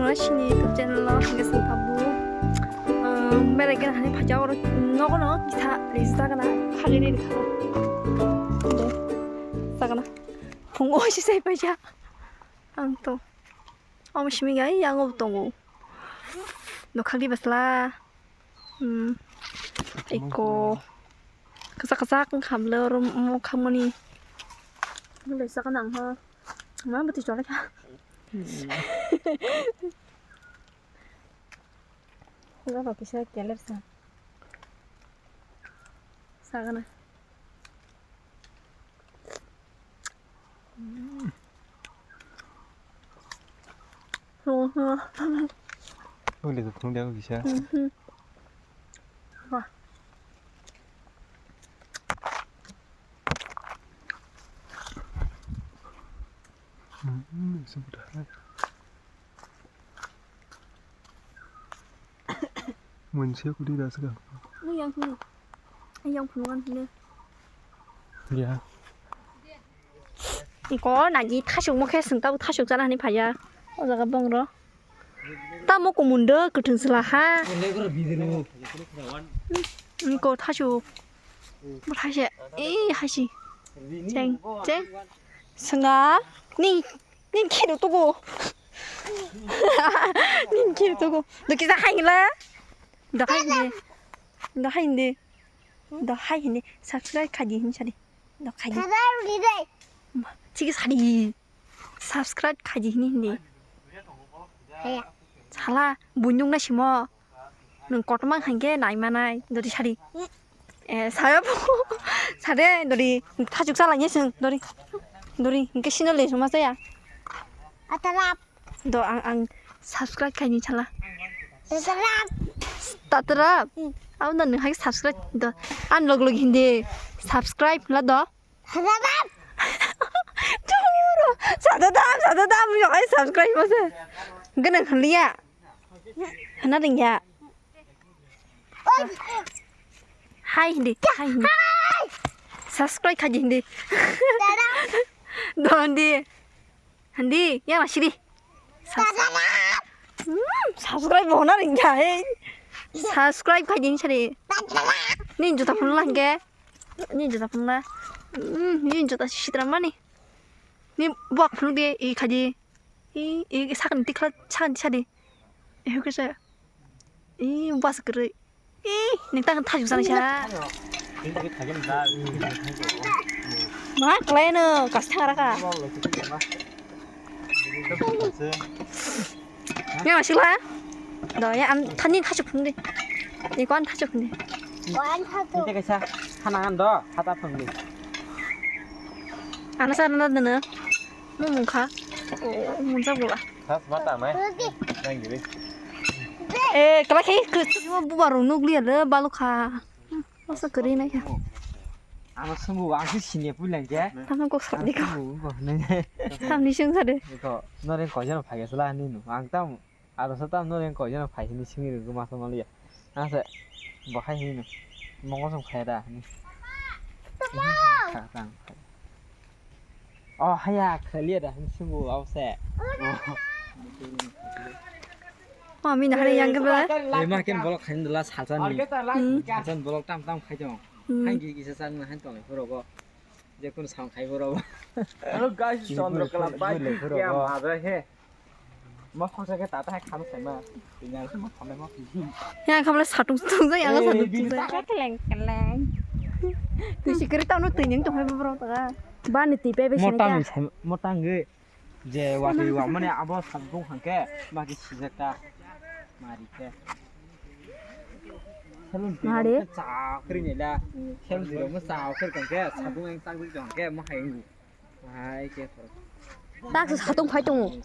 nó xin đi tập trên lo cái sự tập bù bây giờ cái này phải cho nó có nó lý sao cái này khai đi được đấy sao cái này không có gì sai bây giờ ăn to ông xin mình cái yang 없던 거 nó khai đi bớt la 이거 그삭그삭 감래로 뭐 가머니 근데 싸가 낭하 정말 버티 좋아라 이거 봐 비싸 갤럽사 싸가나 원래도 동대하고 계셔. 와. 있습니다. 뭔 새우리 나서가. nó dân không anh dân không ăn nữa 야. 이거 나지 타죽 먹게 승따고 타죽 잖아 아니 봐야 어자가 뻥으로 따 먹고 문더 그 등슬라 하 이거 타죽 뭐 다시 이 하시 쟁 승아 니 키도 또고 니 키도 또고 너 기사 하이라 너 하이네 subscribe 가지 힘차리 너 가지 지금 살이 subscribe 가지 힘인데 살아 문용나 심어 넌 거기만 한 게 나이만 나이 너리 살이 사요 살에 너리 타죽 살아 예승 너리 이게 신을래 좀 하세요 너안 subscribe 가지 살아 따뜻라 아 너는 하기 subscribe 너 안 로그로 힌데 subscribe 라더 사다담 mình nói subscribe mà sao cái này hình lia nó đừng dạ hai hindi subscribe 가지 hindi 너 hindi 야 마시리 subscribe 뭐 하는 거야 subscribe 가지 차리 니 주다 불러한 게니 주다 불러 니 주다 시드라마니 니 뭐 불러게 이 가지 이 사간 띠클 차간 차리 여기서 이 와서 그래 이 넥타는 타 주사는 샤 막 그래는 가서 타라가 야 마실라 너야 안 타니 타줘 근데 이거 안 타줘 근데 이제 그사 하나 더 하다 펑리 안 하사는 뭐 뭔가 뭔지 몰라 다 맞다 말. 난 그래. 에 그렇게 그 뭐바로 누구야 발로카 어서 그리네 아마 스무 왕수 신이 불량게 다만 꼭 살리고 뭐 네. 삼리 승사를 이거 너는 거전을 파겠을라 니는 왕땀 알아서 땀 너는 거전을 파시는 친구를 그 맛을 말이야 나서 뭐 하시는 먹어서 파야다 가장 하야 클리어다 친구 아웃세 미나 하래 양급을 이마ken bolok hain dela sajan ni sajan bolok tam khaijong hain gi gisa sang hain tong phorogo je kun sang khai phorogo hello guys chandrakala bai ya ma he ma phangsa ke ta ta kham sai ma pinya ma kham ma 야 가면 사둥둥 저 양아 사둥둥 კლ랭 그 시끄러 따노 뜨냥 좀 해봐 버다가 반이 띠빼베 motang sai motang ge je wa ti wa mane abo samgung hangke ma gi sijata mari ke mari cha kri ni la helm zero ma sa kri kan ke samgung ang tang jong ke ma hai ngu hai ke 딱 사동 활동